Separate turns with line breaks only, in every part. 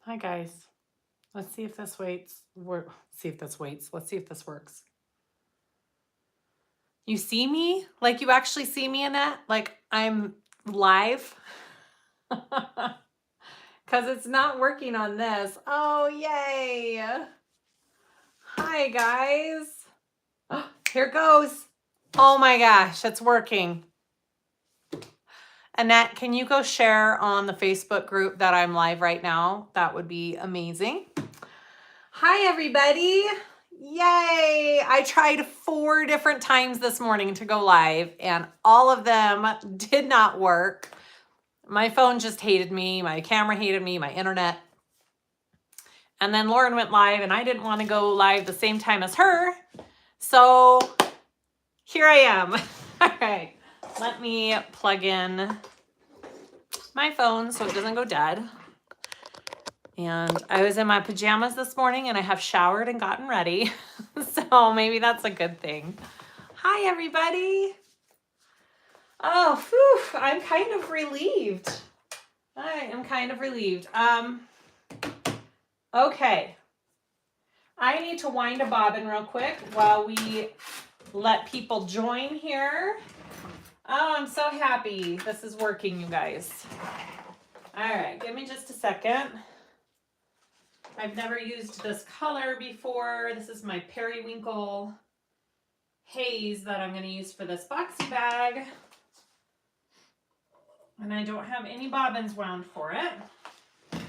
Hi guys. Let's see if this waits. Let's see if this works. You see me? Like you actually see me in that? Like I'm live? Because it's not working on this. Oh, yay. Hi guys. Here goes. Oh my gosh, it's working. Annette, can you go share on the Facebook group that I'm live right now? That would be amazing. Hi, everybody. Yay. I tried 4 different times this morning to go live, and all of them did not work. My phone just hated me. My camera hated me, my internet. And then Lauren went live, and I didn't want to go live the same time as her. So here I am. All right. Let me plug in my phone so it doesn't go dead. And I was in my pajamas this morning and I have showered and gotten ready. So maybe that's a good thing. Hi, everybody. Oh, whew, I'm kind of relieved. I am kind of relieved. Okay. I need to wind a bobbin real quick while we let people join here. Oh, I'm so happy this is working, you guys. All right, give me just a second. I've never used this color before. This is my periwinkle haze that I'm going to use for this boxy bag. And I don't have any bobbins wound for it.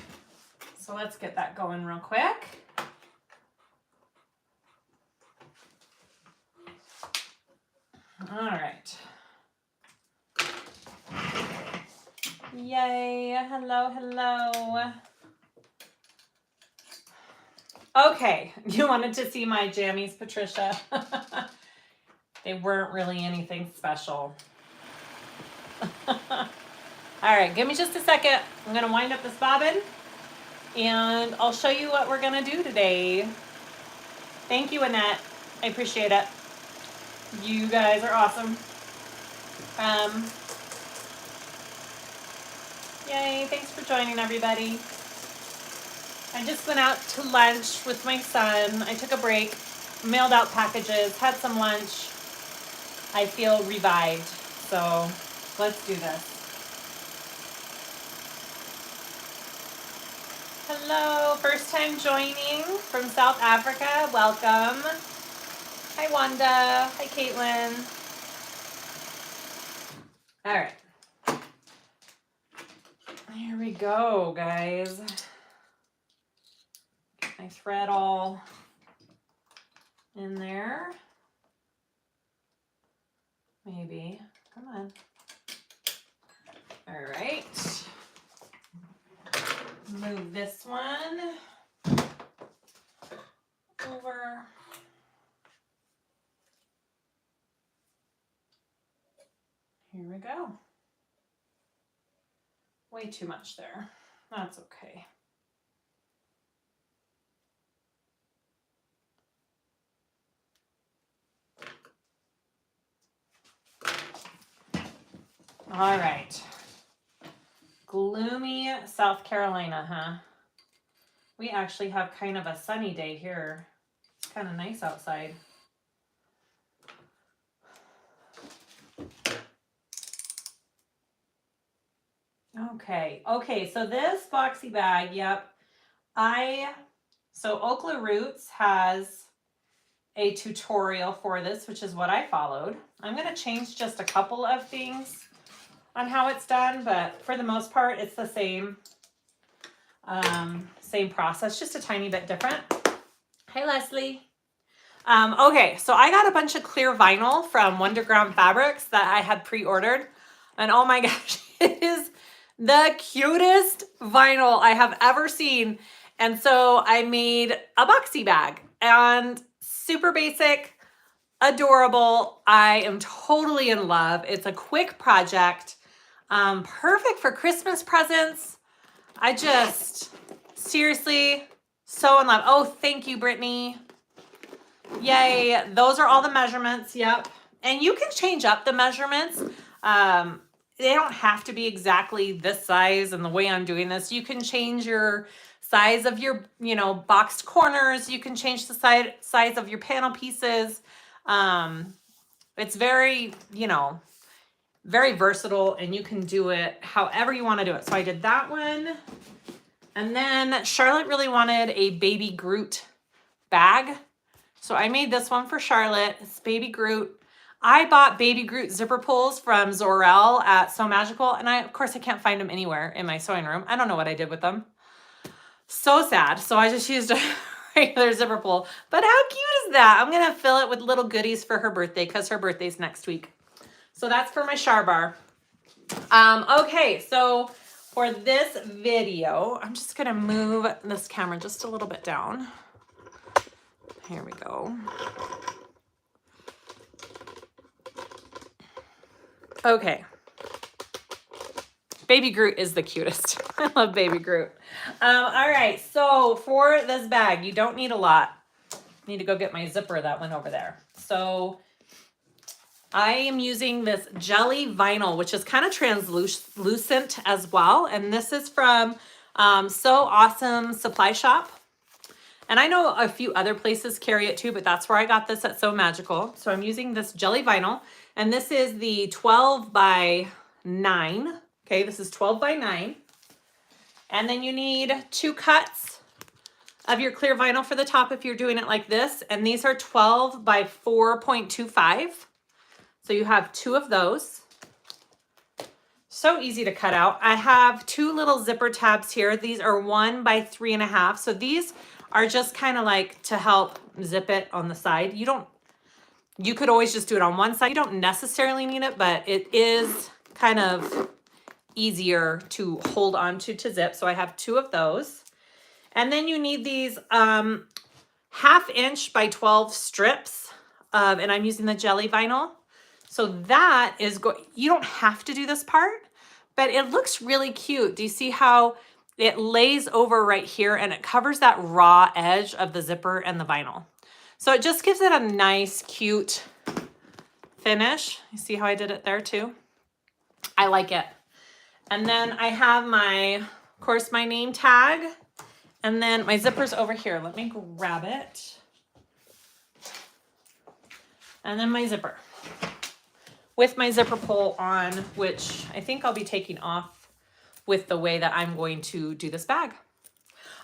So let's get that going real quick. All right. Yay. Hello, hello. Okay, you wanted to see my jammies, Patricia. They weren't really anything special. All right, give me just a second. I'm gonna wind up this bobbin and I'll show you what we're gonna do today. Thank you, Annette. I appreciate it. You guys are awesome. Yay, thanks for joining, everybody. I just went out to lunch with my son. I took a break, mailed out packages, had some lunch. I feel revived, so let's do this. Hello, first time joining from South Africa. Welcome. Hi, Wanda. Hi, Caitlin. All right. Here we go, guys. Get my thread all in there. Maybe. Come on. All right. Move this one over. Here we go. Way too much there. That's okay. All right. Gloomy South Carolina, huh? We actually have kind of a sunny day here. It's kind of nice outside. Okay, so this boxy bag, yep. So Okla Roots has a tutorial for this, which is what I followed. I'm going to change just a couple of things on how it's done, but for the most part, it's the same process, just a tiny bit different. Hey, Leslie. Okay, so I got a bunch of clear vinyl from Wonderground Fabrics that I had pre-ordered, and oh my gosh, it is the cutest vinyl I have ever seen. And so I made a boxy bag, and super basic, adorable. I am totally in love. It's a quick project, perfect for Christmas presents. I just, seriously, so in love. Oh, thank you, Brittany. Yay. Those are all the measurements. Yep. And you can change up the measurements. They don't have to be exactly this size and the way I'm doing this. You can change your size of your, you know, boxed corners. You can change the size of your panel pieces. It's very, you know, very versatile, and you can do it however you want to do it. So I did that one. And then Charlotte really wanted a Baby Groot bag. So I made this one for Charlotte. It's Baby Groot. I bought Baby Groot zipper pulls from Zorel at So Magical. And of course, I can't find them anywhere in my sewing room. I don't know what I did with them. So sad. So I just used a regular zipper pull. But how cute is that? I'm going to fill it with little goodies for her birthday because her birthday's next week. So that's for my Char bar. Okay, so for this video, I'm just going to move this camera just a little bit down. Here we go. Okay. Baby Groot is the cutest. I love Baby Groot. All right, so for this bag, you don't need a lot. I need to go get my zipper that went over there. So I am using this jelly vinyl, which is kind of translucent as well. And this is from So Awesome Supply Shop. And I know a few other places carry it too, but that's where I got this at So Magical. So I'm using this jelly vinyl, and this is the 12 by 9. Okay, this is 12 by 9. And then you need 2 cuts of your clear vinyl for the top if you're doing it like this. And these are 12 by 4.25. So you have 2 of those. So easy to cut out. I have 2 little zipper tabs here. These are 1 by 3.5. So these are just kind of like to help zip it on the side. You could always just do it on one side. You don't necessarily need it, but it is kind of easier to hold on to zip. So I have 2 of those. And then you need these 1/2 inch by 12 strips and I'm using the jelly vinyl. So that is you don't have to do this part, but it looks really cute. Do you see how it lays over right here and it covers that raw edge of the zipper and the vinyl? So it just gives it a nice, cute finish. You see how I did it there too? I like it. And then I have of course, my name tag. And then my zipper's over here. Let me grab it. And then my zipper. With my zipper pull on, which I think I'll be taking off with the way that I'm going to do this bag.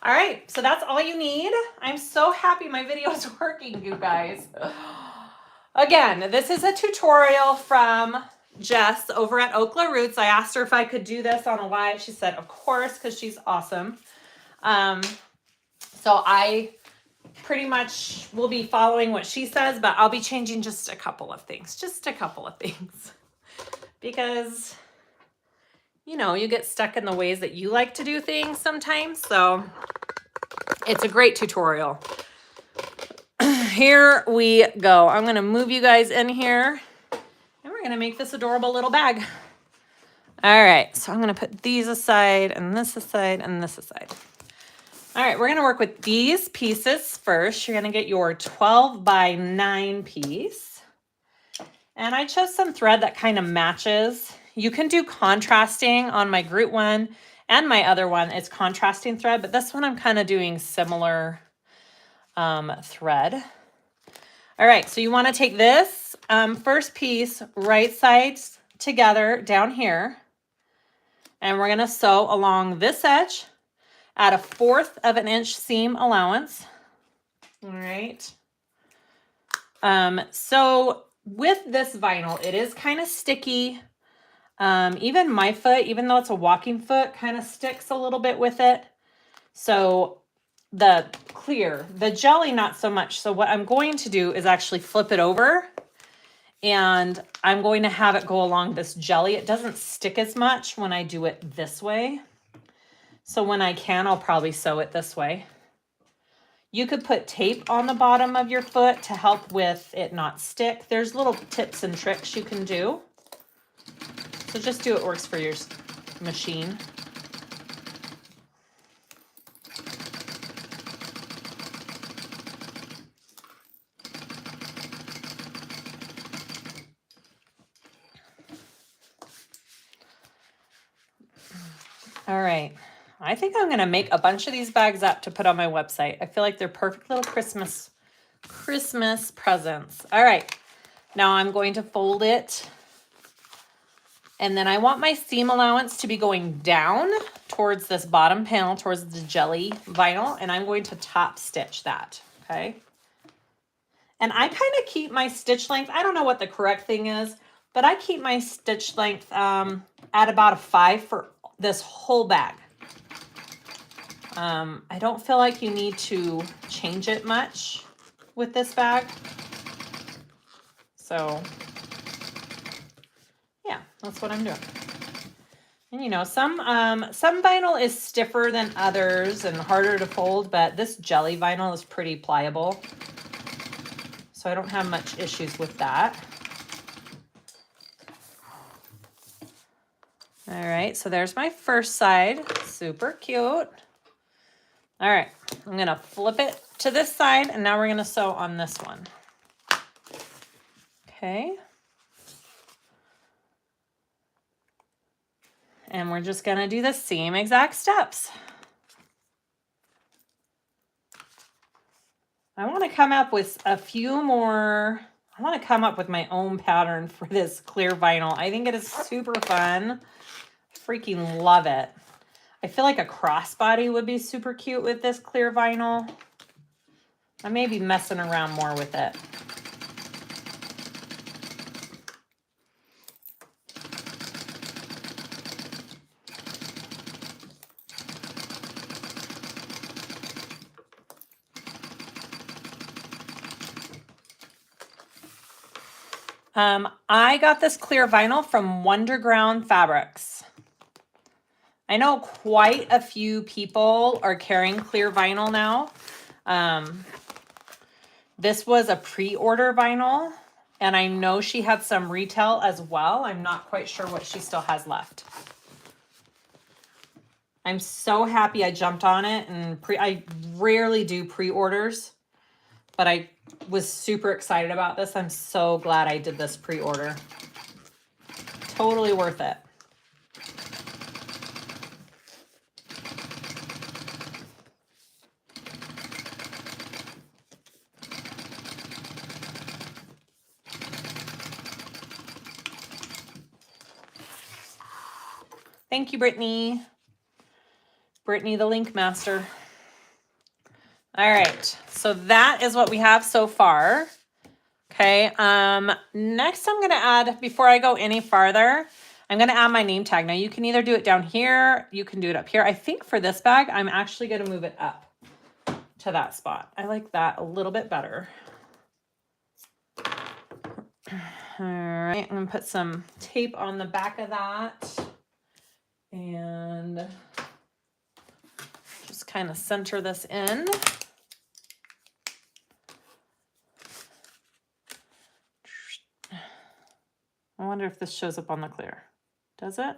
All right, so that's all you need. I'm so happy my video is working, you guys. Again, this is a tutorial from Jess over at Okla Roots. I asked her if I could do this on a live. She said, of course, because she's awesome. So I pretty much will be following what she says, but I'll be changing just a couple of things, because, you know, you get stuck in the ways that you like to do things sometimes. So it's a great tutorial. Here we go. I'm going to move you guys in here and we're going to make this adorable little bag. All right. So I'm going to put these aside and this aside and this aside. All right, we're going to work with these pieces first. You're going to get your 12 by 9 piece. And I chose some thread that kind of matches. You can do contrasting on my Groot one and my other one. It's contrasting thread, but this one I'm kind of doing similar thread. All right, so you want to take this first piece, right sides together down here. And we're going to sew along this edge at 1/4 of an inch seam allowance. All right. So with this vinyl, it is kind of sticky. Even my foot, even though it's a walking foot, kind of sticks a little bit with it. So the jelly, not so much. So what I'm going to do is actually flip it over and I'm going to have it go along this jelly. It doesn't stick as much when I do it this way. So when I can, I'll probably sew it this way. You could put tape on the bottom of your foot to help with it not stick. There's little tips and tricks you can do. So just do what works for your machine. All right. I think I'm going to make a bunch of these bags up to put on my website. I feel like they're perfect little Christmas presents. All right. Now I'm going to fold it. And then I want my seam allowance to be going down towards this bottom panel, towards the jelly vinyl. And I'm going to top stitch that. Okay. And I kind of keep my stitch length. I don't know what the correct thing is, but I keep my stitch length at about a 5 for this whole bag. I don't feel like you need to change it much with this bag. So yeah, that's what I'm doing. And you know, some vinyl is stiffer than others and harder to fold, but this jelly vinyl is pretty pliable. So I don't have much issues with that. All right, so there's my first side. Super cute. All right, I'm gonna flip it to this side and now we're gonna sew on this one. Okay. And we're just gonna do the same exact steps. I wanna come up with a few more, I wanna come up with my own pattern for this clear vinyl. I think it is super fun. Freaking love it. I feel like a crossbody would be super cute with this clear vinyl. I may be messing around more with it. I got this clear vinyl from Wonderground Fabrics. I know quite a few people are carrying clear vinyl now. This was a pre-order vinyl, and I know she had some retail as well. I'm not quite sure what she still has left. I'm so happy I jumped on it, and I rarely do pre-orders, but I was super excited about this. I'm so glad I did this pre-order. Totally worth it. Thank you, Brittany. Brittany, the link master. All right, so that is what we have so far. Okay, next I'm gonna add, before I go any farther, I'm gonna add my name tag. Now you can either do it down here, you can do it up here. I think for this bag, I'm actually gonna move it up to that spot. I like that a little bit better. All right, I'm gonna put some tape on the back of that and just kind of center this in. I wonder if this shows up on the clear. Does it?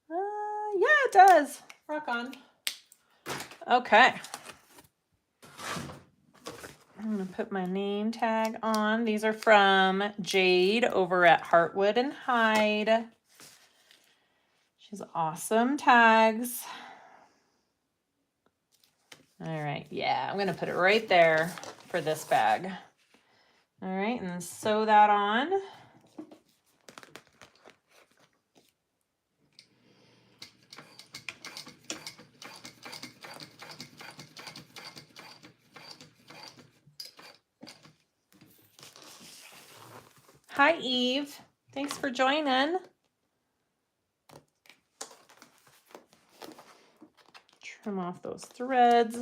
Yeah, it does. Rock on. Okay. I'm going to put my name tag on. These are from Jade over at Heartwood and Hyde. She's awesome tags. All right. Yeah, I'm going to put it right there for this bag. All right, and sew that on. Hi, Eve. Thanks for joining. Trim off those threads.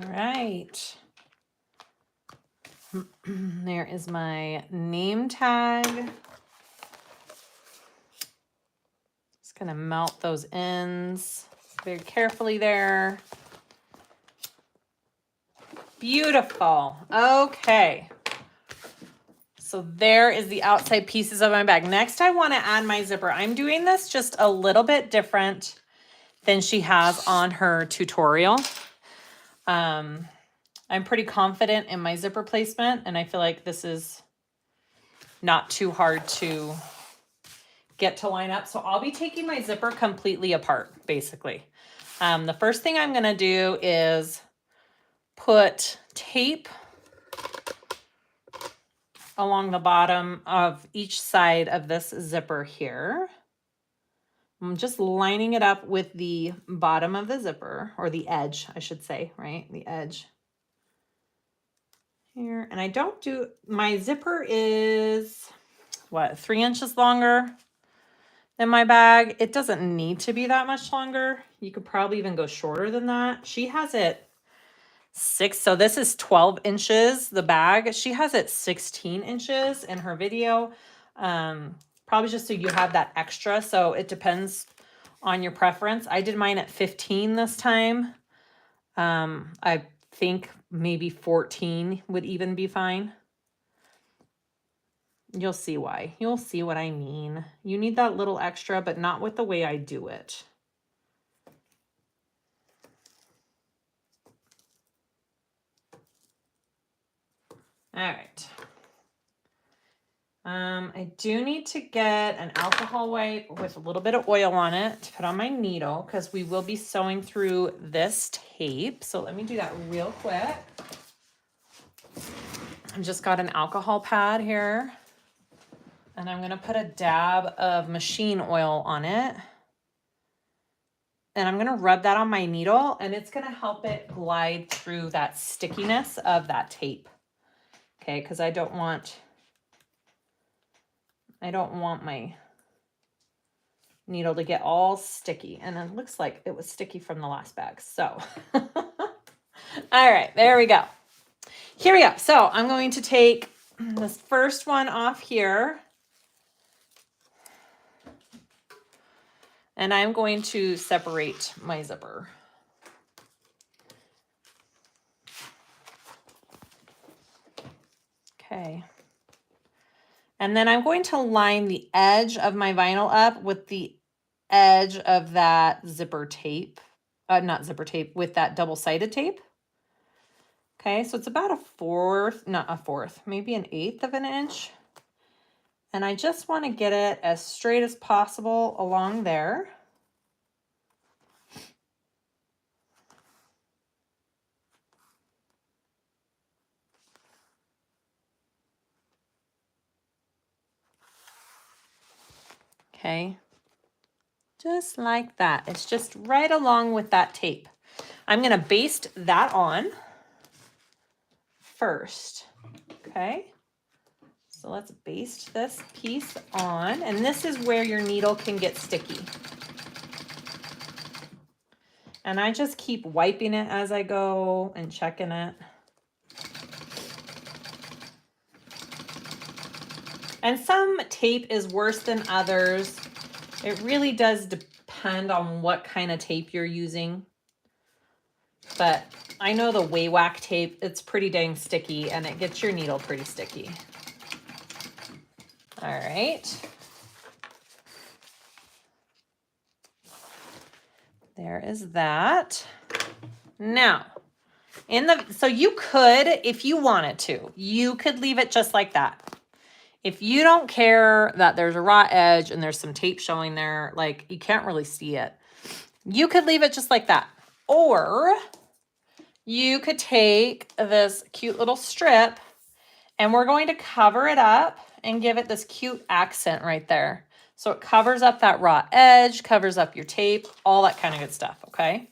All right. There is my name tag. Just gonna melt those ends very carefully there. Beautiful. Okay. So there is the outside pieces of my bag. Next, I want to add my zipper. I'm doing this just a little bit different than she has on her tutorial. I'm pretty confident in my zipper placement, and I feel like this is not too hard to get to line up. So I'll be taking my zipper completely apart, basically. The first thing I'm going to do is put tape along the bottom of each side of this zipper here. I'm just lining it up with the bottom of the zipper, or the edge, I should say, right? The edge here. And I don't do, my zipper is what, 3 inches longer than my bag. It doesn't need to be that much longer. You could probably even go shorter than that. She has it 6, so this is 12 inches, the bag. She has it 16 inches in her video. Probably just so you have that extra. So it depends on your preference. I did mine at 15 this time. I think maybe 14 would even be fine. You'll see why. You'll see what I mean. You need that little extra, but not with the way I do it. All right. I do need to get an alcohol wipe with a little bit of oil on it to put on my needle, because we will be sewing through this tape. So let me do that real quick. I've just got an alcohol pad here, and I'm going to put a dab of machine oil on it. And I'm going to rub that on my needle, and it's going to help it glide through that stickiness of that tape. Okay, because I don't want my needle to get all sticky. And it looks like it was sticky from the last bag. So, all right, there we go. Here we go. So I'm going to take this first one off here. And I'm going to separate my zipper. Okay. And then I'm going to line the edge of my vinyl up with the edge of that zipper tape. Not zipper tape, with that double-sided tape. Okay, so it's about not a fourth, maybe an 1/8 of an inch. And I just want to get it as straight as possible along there. Okay, just like that. It's just right along with that tape. I'm going to baste that on first. Okay, so let's baste this piece on, and this is where your needle can get sticky. And I just keep wiping it as I go and checking it. And some tape is worse than others. It really does depend on what kind of tape you're using. But I know the Waywack tape, it's pretty dang sticky, and it gets your needle pretty sticky. All right. There is that. Now, so you could, if you wanted to, you could leave it just like that. If you don't care that there's a raw edge and there's some tape showing there, like you can't really see it, you could leave it just like that. Or you could take this cute little strip, and we're going to cover it up and give it this cute accent right there. So it covers up that raw edge, covers up your tape, all that kind of good stuff, okay?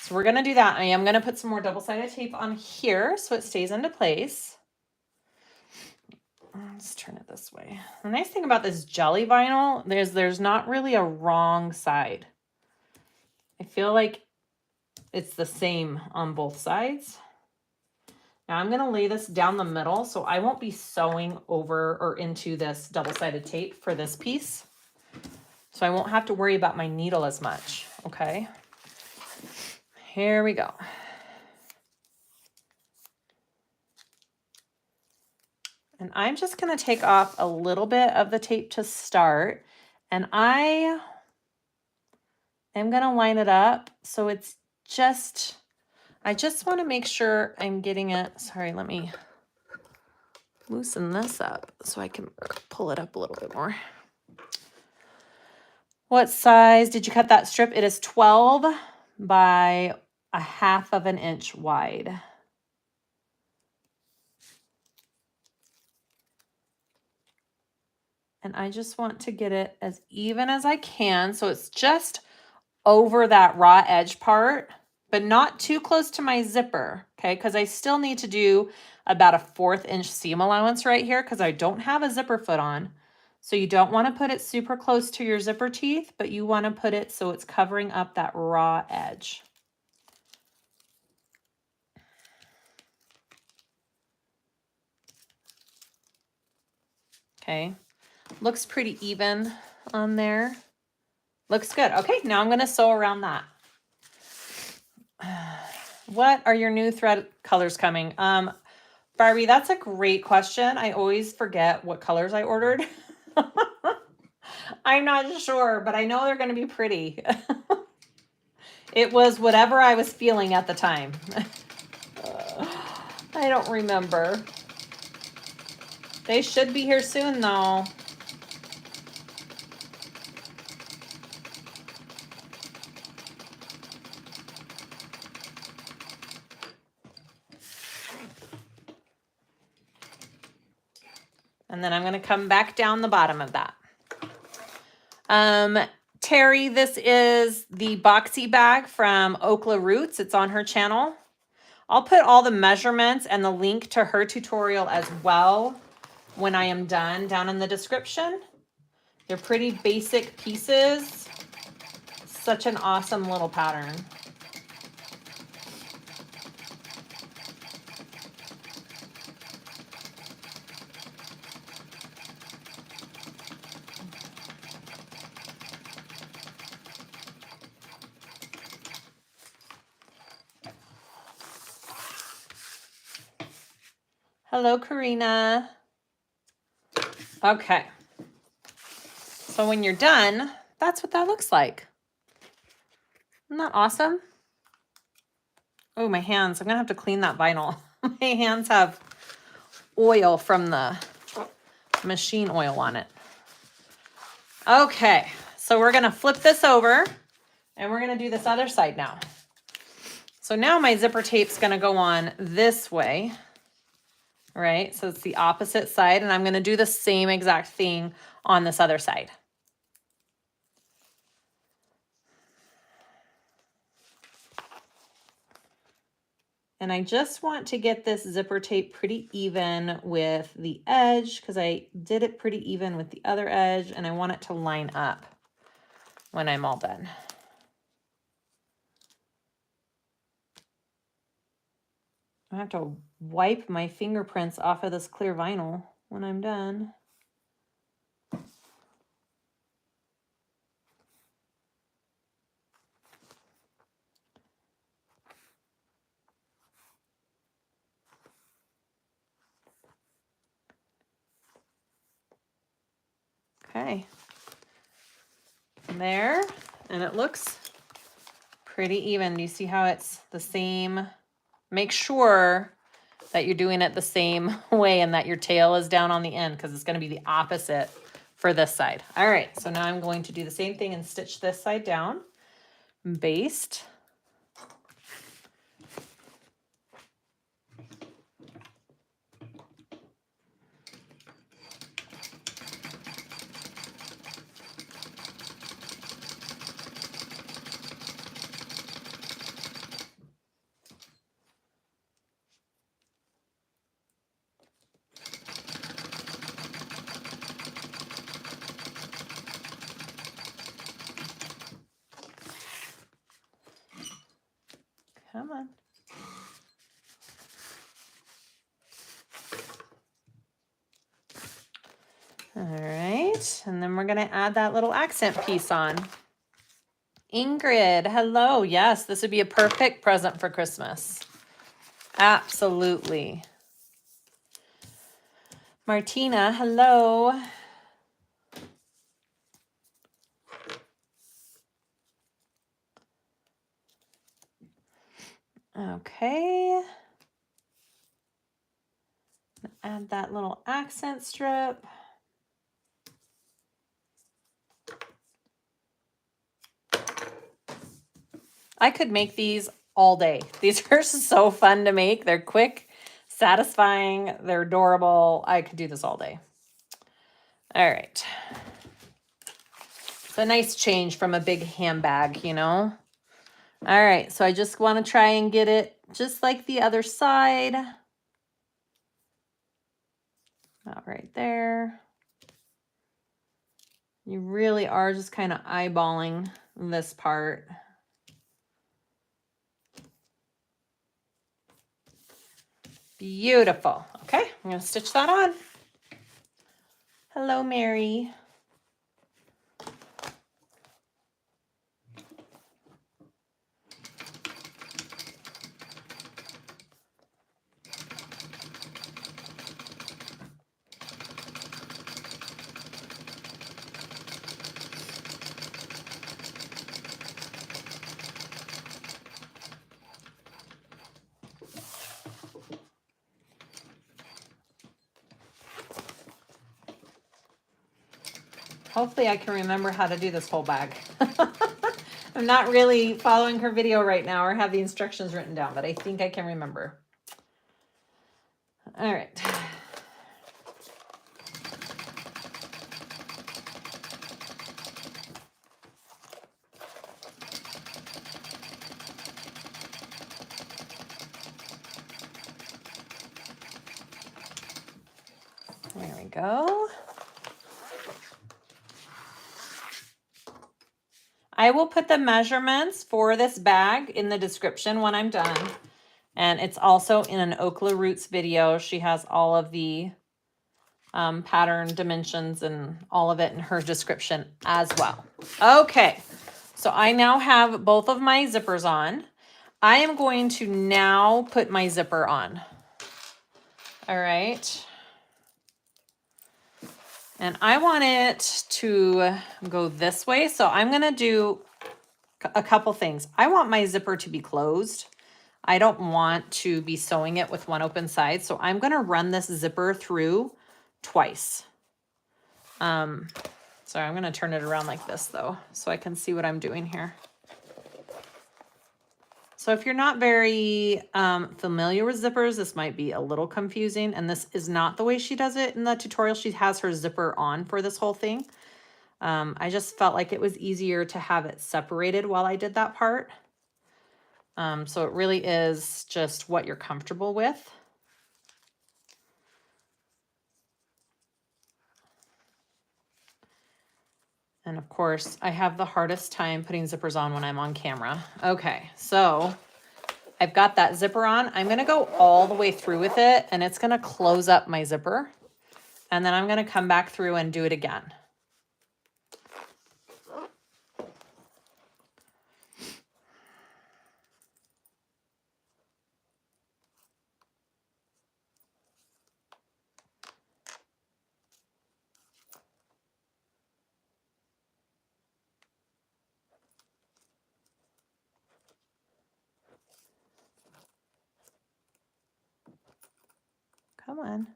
So we're going to do that. I am going to put some more double-sided tape on here so it stays into place. Let's turn it this way. The nice thing about this jelly vinyl, there's not really a wrong side. I feel like it's the same on both sides. Now I'm going to lay this down the middle, so I won't be sewing over or into this double-sided tape for this piece. So I won't have to worry about my needle as much, okay? Here we go. And I'm just going to take off a little bit of the tape to start. And I am going to line it up so it's just, I just want to make sure I'm getting it. Sorry, let me loosen this up so I can pull it up a little bit more. What size did you cut that strip? It is 12 by 1/2 inch wide. And I just want to get it as even as I can. So it's just over that raw edge part, but not too close to my zipper, okay? Because I still need to do about a 1/4 inch seam allowance right here because I don't have a zipper foot on. So you don't want to put it super close to your zipper teeth, but you want to put it so it's covering up that raw edge. Okay, looks pretty even on there. Looks good. Okay, now I'm going to sew around that. What are your new thread colors coming? Barbie, that's a great question. I always forget what colors I ordered. I'm not sure, but I know they're going to be pretty. It was whatever I was feeling at the time. I don't remember. They should be here soon, though. And then I'm going to come back down the bottom of that. Terry, this is the Boxy bag from Okla Roots. It's on her channel. I'll put all the measurements and the link to her tutorial as well when I am done down in the description. They're pretty basic pieces. Such an awesome little pattern. Hello, Karina. Okay. So when you're done, that's what that looks like. Isn't that awesome? Oh, my hands. I'm going to have to clean that vinyl. My hands have oil from the machine oil on it. Okay. So we're going to flip this over and we're going to do this other side now. So now my zipper tape's going to go on this way. All right. So it's the opposite side, and I'm going to do the same exact thing on this other side. And I just want to get this zipper tape pretty even with the edge because I did it pretty even with the other edge, and I want it to line up when I'm all done. I have to wipe my fingerprints off of this clear vinyl when I'm done. Okay. There, and it looks pretty even. Do you see how it's the same? Make sure that you're doing it the same way and that your tail is down on the end because it's going to be the opposite for this side. All right, so now I'm going to do the same thing and stitch this side down, baste. All right, and then we're gonna add that little accent piece on. Ingrid, hello. Yes, this would be a perfect present for Christmas. Absolutely. Martina, hello. Okay. Add that little accent strip. I could make these all day. These are so fun to make. They're quick, satisfying, they're adorable. I could do this all day. All right. It's a nice change from a big handbag, you know? All right, so I just want to try and get it just like the other side. About right there. You really are just kind of eyeballing this part. Beautiful. Okay, I'm going to stitch that on. Hello, Mary. Hopefully I can remember how to do this whole bag. I'm not really following her video right now or have the instructions written down, but I think I can remember. All right. There we go. I will put the measurements for this bag in the description when I'm done. And it's also in an Okla Roots video. She has all of the pattern dimensions and all of it in her description as well. Okay, so I now have both of my zippers on. I am going to now put my zipper on. All right. And I want it to go this way. So I'm going to do a couple things. I want my zipper to be closed. I don't want to be sewing it with one open side. So I'm going to run this zipper through twice. Sorry, I'm going to turn it around like this though, so I can see what I'm doing here. So if you're not very familiar with zippers, this might be a little confusing, and this is not the way she does it in the tutorial. She has her zipper on for this whole thing. I just felt like it was easier to have it separated while I did that part. So it really is just what you're comfortable with. And of course, I have the hardest time putting zippers on when I'm on camera. Okay, so I've got that zipper on. I'm gonna go all the way through with it, and it's gonna close up my zipper. And then I'm gonna come back through and do it again. Come on.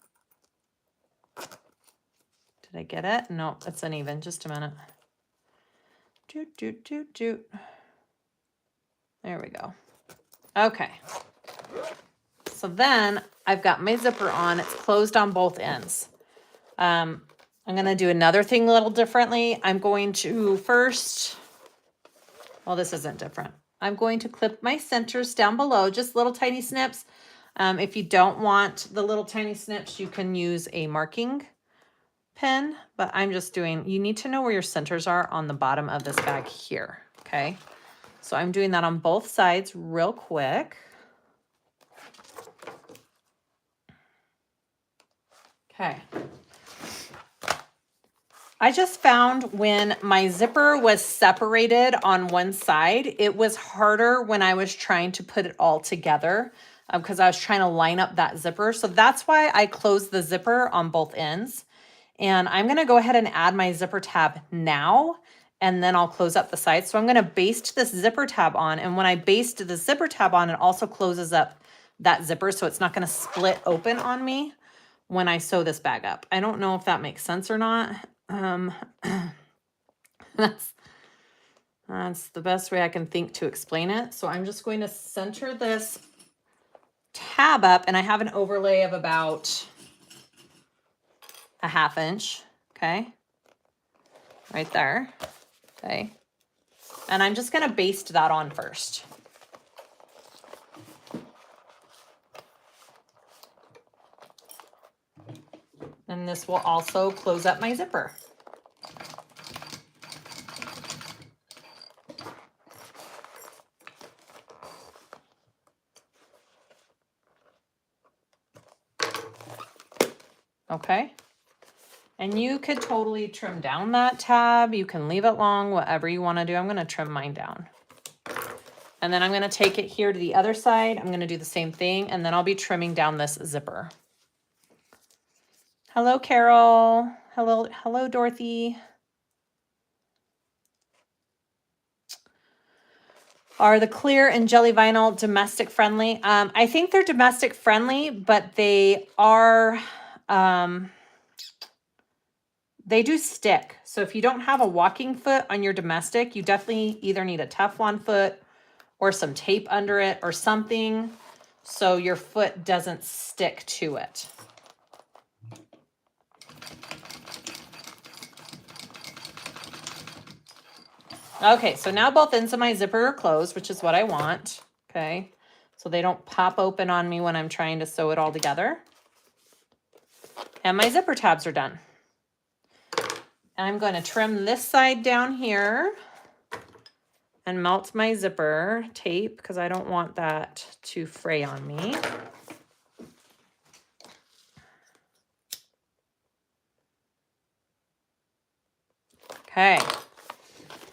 Did I get it? No, it's uneven. Just a minute. Doot, doot, doot, doot. There we go. Okay. So then I've got my zipper on. It's closed on both ends. I'm going to do another thing a little differently. I'm going to first, well, this isn't different. I'm going to clip my centers down below, just little tiny snips. If you don't want the little tiny snips, you can use a marking pen, but I'm just doing, you need to know where your centers are on the bottom of this bag here, okay? So I'm doing that on both sides real quick. Okay. I just found when my zipper was separated on one side, it was harder when I was trying to put it all together because I was trying to line up that zipper. So that's why I closed the zipper on both ends. And I'm going to go ahead and add my zipper tab now, and then I'll close up the sides. So I'm going to baste this zipper tab on. And when I baste the zipper tab on, it also closes up that zipper. So it's not going to split open on me when I sew this bag up. I don't know if that makes sense or not. That's the best way I can think to explain it. So I'm just going to center this tab up, and I have an overlay of about a 1/2 inch. Okay. Right there. Okay. And I'm just going to baste that on first. And this will also close up my zipper. Okay. And you could totally trim down that tab. You can leave it long, whatever you want to do. I'm going to trim mine down. And then I'm going to take it here to the other side. I'm going to do the same thing, and then I'll be trimming down this zipper. Hello, Carol. Hello, Dorothy. Are the clear and jelly vinyl domestic friendly? I think they're domestic friendly, but they are, they do stick. So if you don't have a walking foot on your domestic, you definitely either need a Teflon foot or some tape under it or something so your foot doesn't stick to it. Okay, so now both ends of my zipper are closed, which is what I want. Okay, so they don't pop open on me when I'm trying to sew it all together. And my zipper tabs are done. I'm going to trim this side down here and melt my zipper tape because I don't want that to fray on me. Okay.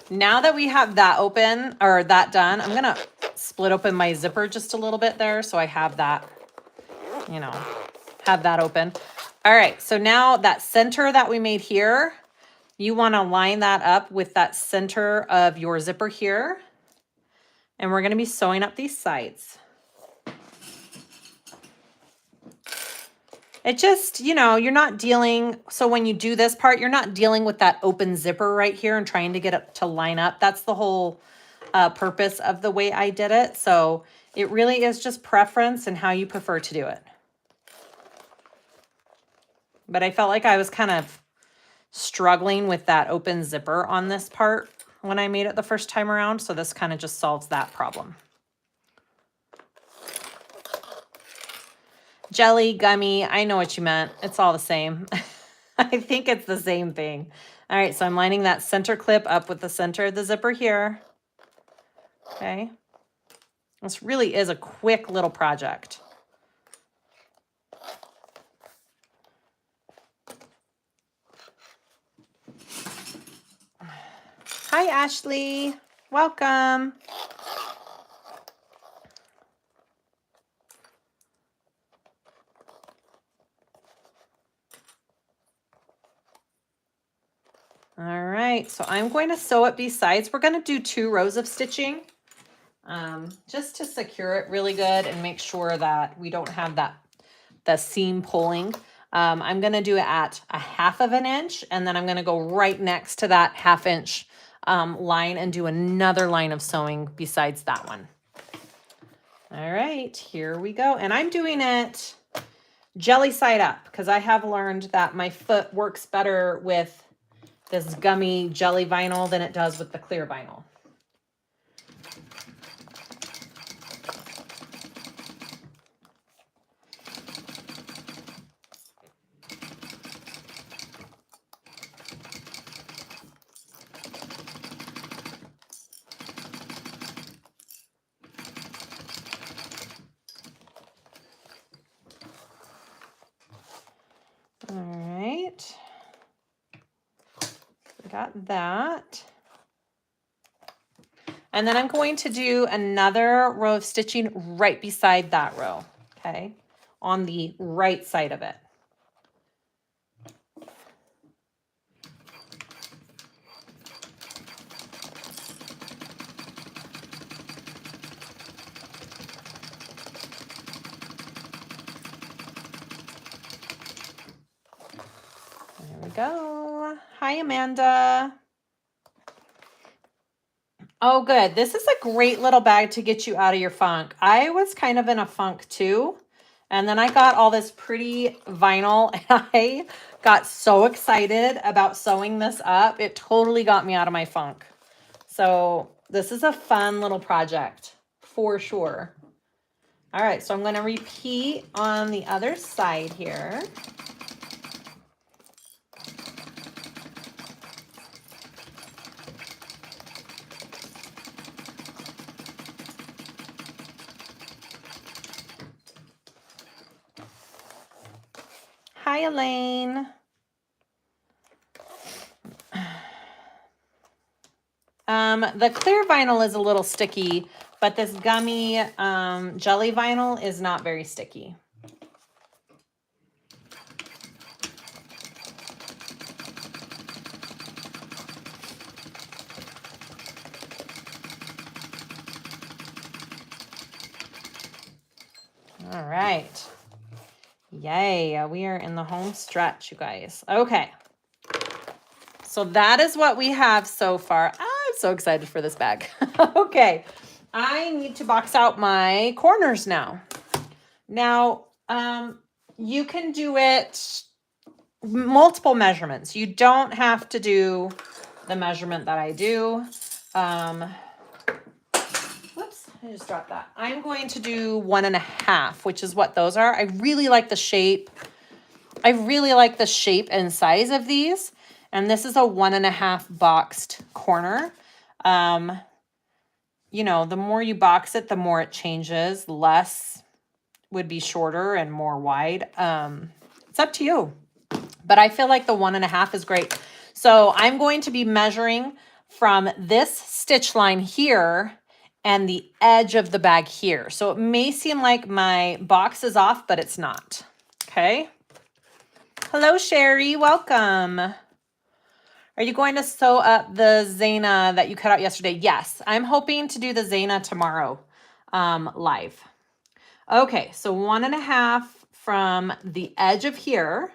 Now that we have that open or that done, I'm going to split open my zipper just a little bit there so I have that, you know, have that open. All right, so now that center that we made here, you want to line that up with that center of your zipper here. And we're going to be sewing up these sides. It just, you know, you're not dealing, so when you do this part, you're not dealing with that open zipper right here and trying to get it to line up. That's the whole purpose of the way I did it. So it really is just preference and how you prefer to do it. But I felt like I was kind of struggling with that open zipper on this part when I made it the first time around. So this kind of just solves that problem. Jelly, gummy, I know what you meant. It's all the same. I think it's the same thing. All right, so I'm lining that center clip up with the center of the zipper here. Okay. This really is a quick little project. Hi, Ashley. Welcome. All right, so I'm going to sew up these sides. We're going to do 2 rows of stitching just to secure it really good and make sure that we don't have the seam pulling. I'm going to do it at a 1/2 inch, and then I'm going to go right next to that 1/2 inch line and do another line of sewing besides that one. All right, here we go. And I'm doing it jelly side up because I have learned that my foot works better with this gummy jelly vinyl than it does with the clear vinyl. All right. got that. And then I'm going to do another row of stitching right beside that row, okay, on the right side of it. There we go. Hi, Amanda. Oh, good. This is a great little bag to get you out of your funk. I was kind of in a funk too. And then I got all this pretty vinyl and I got so excited about sewing this up. It totally got me out of my funk. So this is a fun little project for sure. All right, so I'm going to repeat on the other side here. Hi, Elaine. The clear vinyl is a little sticky, but this gummy jelly vinyl is not very sticky. All right. Yay, we are in the home stretch, you guys. Okay. So that is what we have so far. I'm so excited for this bag. Okay. I need to box out my corners now. Now, you can do it multiple measurements. You don't have to do the measurement that I do. Whoops, I just dropped that. I'm going to do 1.5, which is what those are. I really like the shape. I really like the shape and size of these. And this is a 1.5 boxed corner. You know, the more you box it, the more it changes. Less would be shorter and more wide. It's up to you. But I feel like the 1.5 is great. So I'm going to be measuring from this stitch line here and the edge of the bag here. So it may seem like my box is off, but it's not. Okay. Hello, Sherry. Welcome. Are you going to sew up the Zana that you cut out yesterday? Yes, I'm hoping to do the Zana tomorrow live. Okay, so 1.5 from the edge of here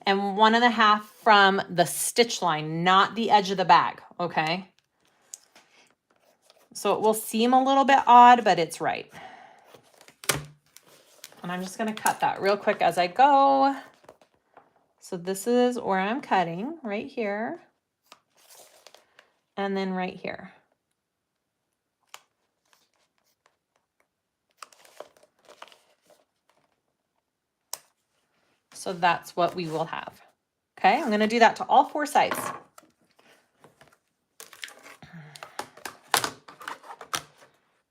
and 1.5 from the stitch line, not the edge of the bag, okay? So it will seem a little bit odd, but it's right. And I'm just gonna cut that real quick as I go. So this is where I'm cutting, right here. And then right here. So that's what we will have. Okay, I'm gonna do that to all 4 sides.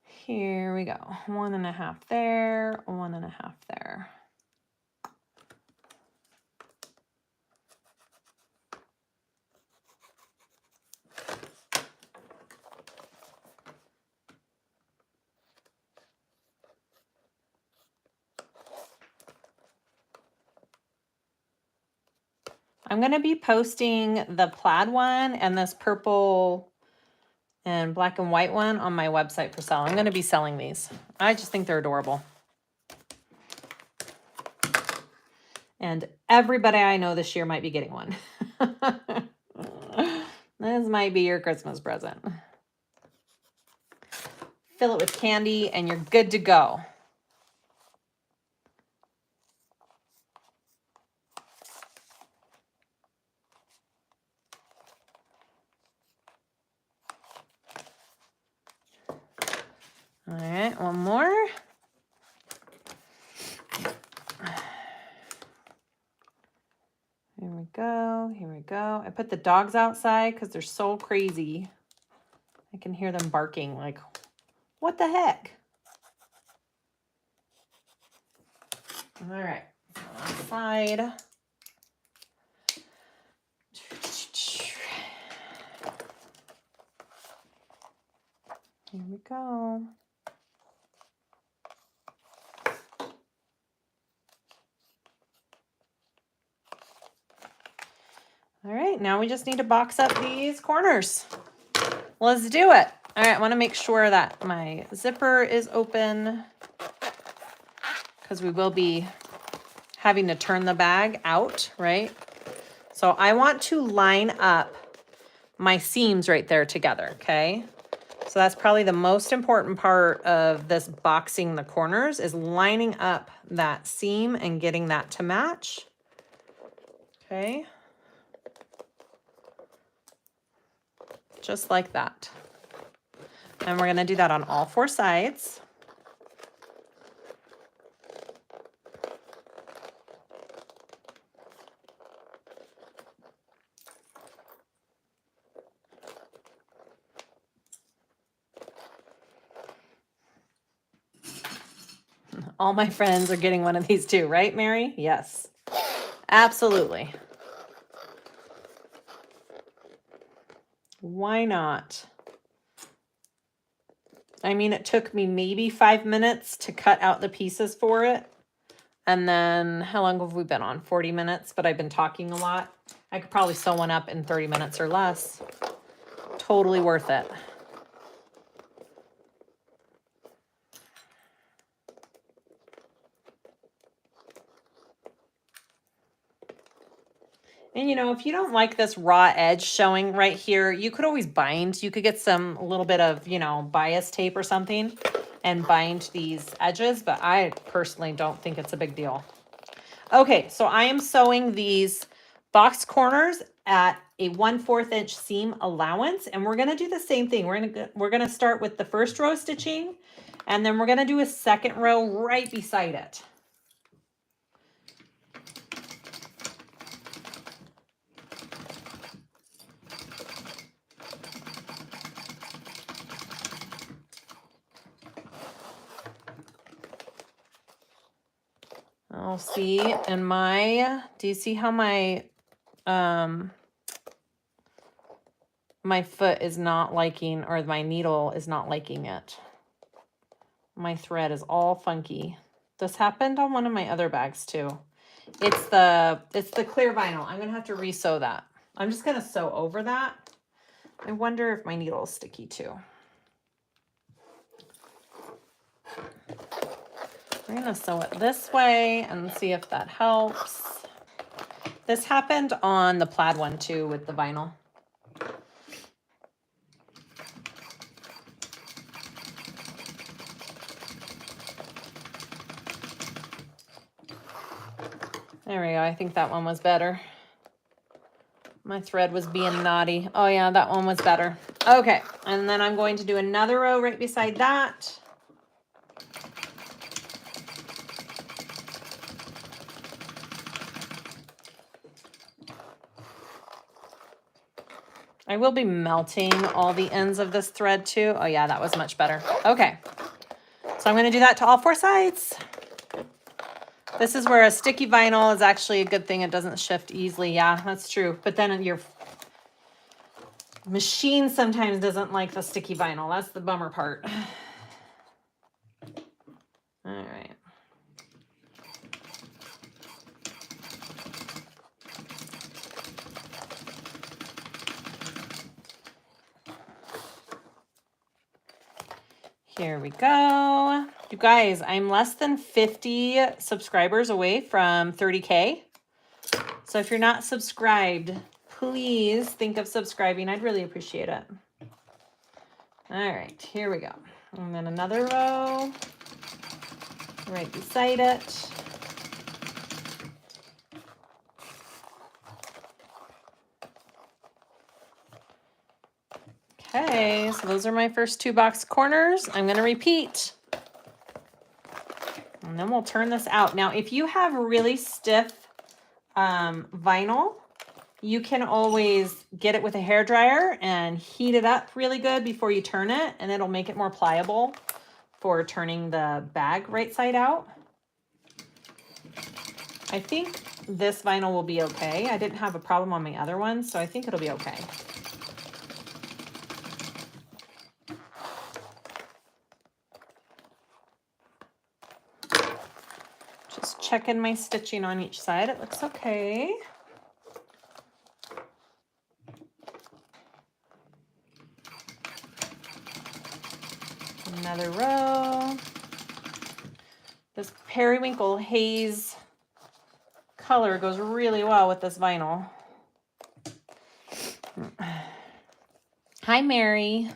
Here we go. 1.5 there, 1.5 there. I'm going to be posting the plaid one and this purple and black and white one on my website for sale. I'm going to be selling these. I just think they're adorable. And everybody I know this year might be getting one. This might be your Christmas present. Fill it with candy and you're good to go. All right, one more. Here we go, here we go. I put the dogs outside because they're so crazy. I can hear them barking like, what the heck? All right, side. Here we go. All right, now we just need to box up these corners. Let's do it. All right, I want to make sure that my zipper is open because we will be having to turn the bag out, right? So I want to line up my seams right there together, okay? So that's probably the most important part of this boxing the corners is lining up that seam and getting that to match. Okay. Just like that. And we're going to do that on all 4 sides. All my friends are getting one of these too, right, Mary? Yes, absolutely. Why not? I mean, it took me maybe 5 minutes to cut out the pieces for it. And then how long have we been on? 40 minutes, but I've been talking a lot. I could probably sew one up in 30 minutes or less. Totally worth it. And you know, if you don't like this raw edge showing right here, you could always bind. You could get a little bit of, you know, bias tape or something and bind these edges, but I personally don't think it's a big deal. Okay, so I am sewing these box corners at a 1/4 inch seam allowance, and we're gonna do the same thing. We're gonna start with the first row of stitching, and then we're gonna do a second row right beside it. I'll see in my, do you see how my my foot is not liking, or my needle is not liking it. My thread is all funky. This happened on one of my other bags too. It's the clear vinyl. I'm gonna have to re-sew that. I'm just gonna sew over that. I wonder if my needle is sticky too. We're gonna sew it this way and see if that helps. This happened on the plaid one too with the vinyl. There we go. I think that one was better. My thread was being naughty. Oh yeah, that one was better. Okay, and then I'm going to do another row right beside that. I will be melting all the ends of this thread too. Oh yeah, that was much better. Okay, so I'm gonna do that to all 4 sides. This is where a sticky vinyl is actually a good thing. It doesn't shift easily. Yeah, that's true. But then your machine sometimes doesn't like the sticky vinyl. That's the bummer part. All right. Here we go. You guys, I'm less than 50 subscribers away from 30K. So if you're not subscribed, please think of subscribing. I'd really appreciate it. All right, here we go. And then another row right beside it. Okay, so those are my first 2 box corners. I'm going to repeat. And then we'll turn this out. Now, if you have really stiff vinyl, you can always get it with a hairdryer and heat it up really good before you turn it, and it'll make it more pliable for turning the bag right side out. I think this vinyl will be okay. I didn't have a problem on my other one, so I think it'll be okay. checking my stitching on each side. It looks okay. Another row. This periwinkle haze color goes really well with this vinyl. Hi, Mary.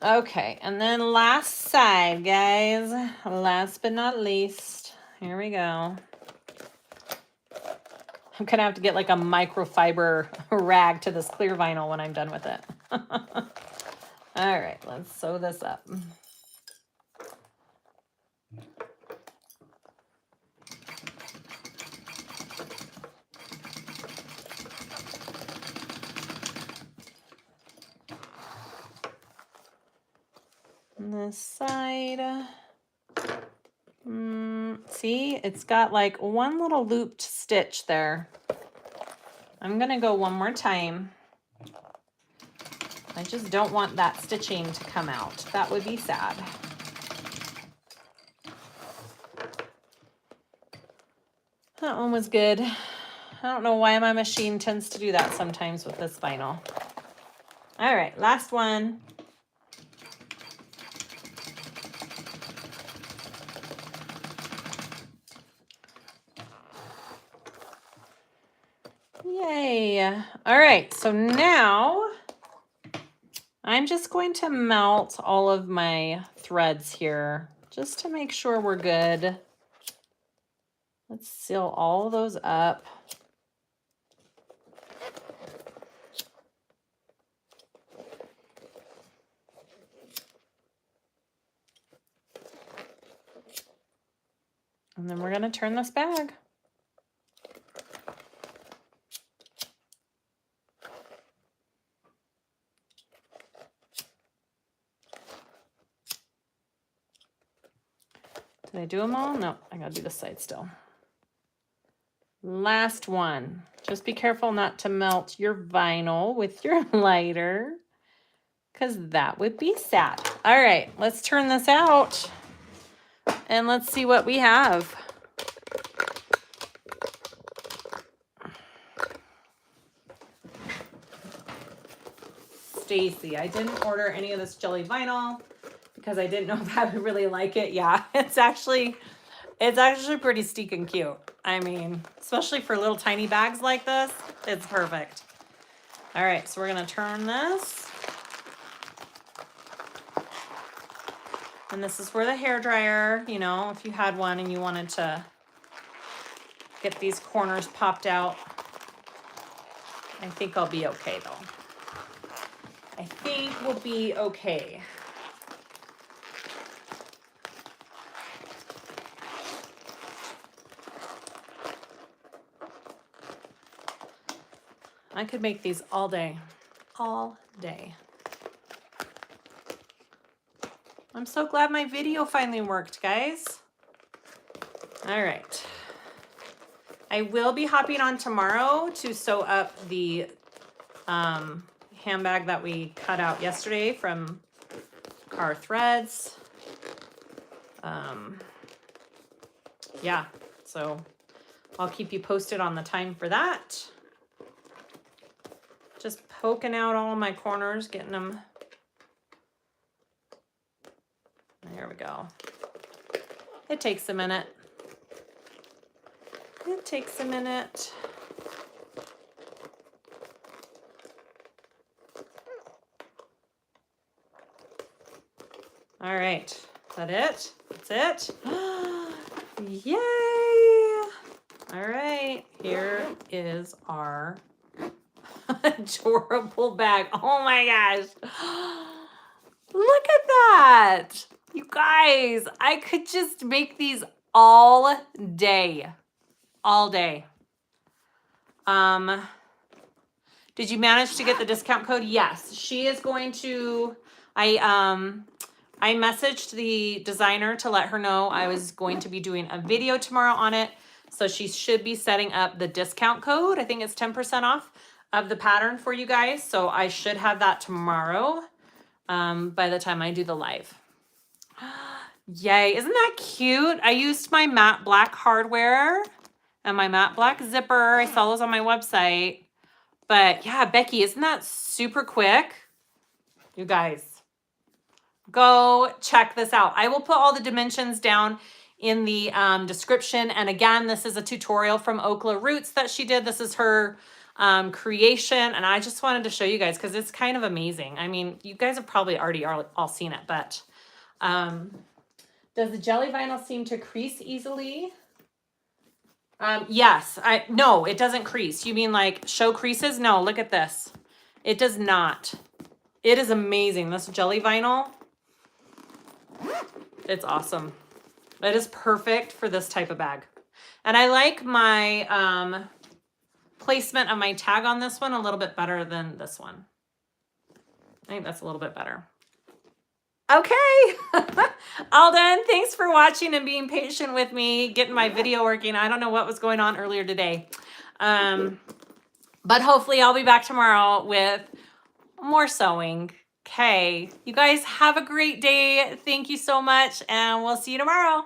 Okay, and then last side, guys. Last but not least. Here we go. I'm gonna have to get like a microfiber rag to this clear vinyl when I'm done with it. All right, let's sew this up. On this side. See, it's got like one little looped stitch there. I'm gonna go one more time. I just don't want that stitching to come out. That would be sad. That one was good. I don't know why my machine tends to do that sometimes with this vinyl. All right, last one. Yay. All right, so now I'm just going to melt all of my threads here just to make sure we're good. Let's seal all of those up. And then we're going to turn this bag. Did I do them all? No, I gotta do this side still. Last one. Just be careful not to melt your vinyl with your lighter, because that would be sad. All right, let's turn this out and let's see what we have. Stacy, I didn't order any of this jelly vinyl because I didn't know if I would really like it. Yeah, it's actually pretty stinking cute. I mean, especially for little tiny bags like this, it's perfect. All right, so we're gonna turn this. And this is for the hairdryer, you know, if you had one and you wanted to get these corners popped out. I think I'll be okay though. I think we'll be okay. I could make these all day. All day. I'm so glad my video finally worked, guys. All right. I will be hopping on tomorrow to sew up the handbag that we cut out yesterday from Car Threads. Yeah, so I'll keep you posted on the time for that. Just poking out all of my corners, getting them. There we go. It takes a minute. It takes a minute. All right, is that it? That's it. Yay! All right, here is our adorable bag. Oh my gosh. Look at that. You guys, I could just make these all day. All day. Did you manage to get the discount code? Yes. She is going to, I messaged the designer to let her know I was going to be doing a video tomorrow on it. So she should be setting up the discount code. I think it's 10% off of the pattern for you guys. So I should have that tomorrow by the time I do the live. Yay, isn't that cute? I used my matte black hardware and my matte black zipper. I saw those on my website. But yeah, Becky, isn't that super quick? You guys, go check this out. I will put all the dimensions down in the description. And again, this is a tutorial from Okla Roots that she did. This is her creation. And I just wanted to show you guys because it's kind of amazing. I mean, you guys have probably already all seen it, but does the jelly vinyl seem to crease easily? Yes. No, it doesn't crease. You mean like show creases? No, look at this. It does not. It is amazing. This jelly vinyl, it's awesome. It is perfect for this type of bag. And I like my placement of my tag on this one a little bit better than this one. I think that's a little bit better. Okay, all done. Thanks for watching and being patient with me, getting my video working. I don't know what was going on earlier today. But hopefully I'll be back tomorrow with more sewing. Okay, you guys have a great day. Thank you so much, and we'll see you tomorrow.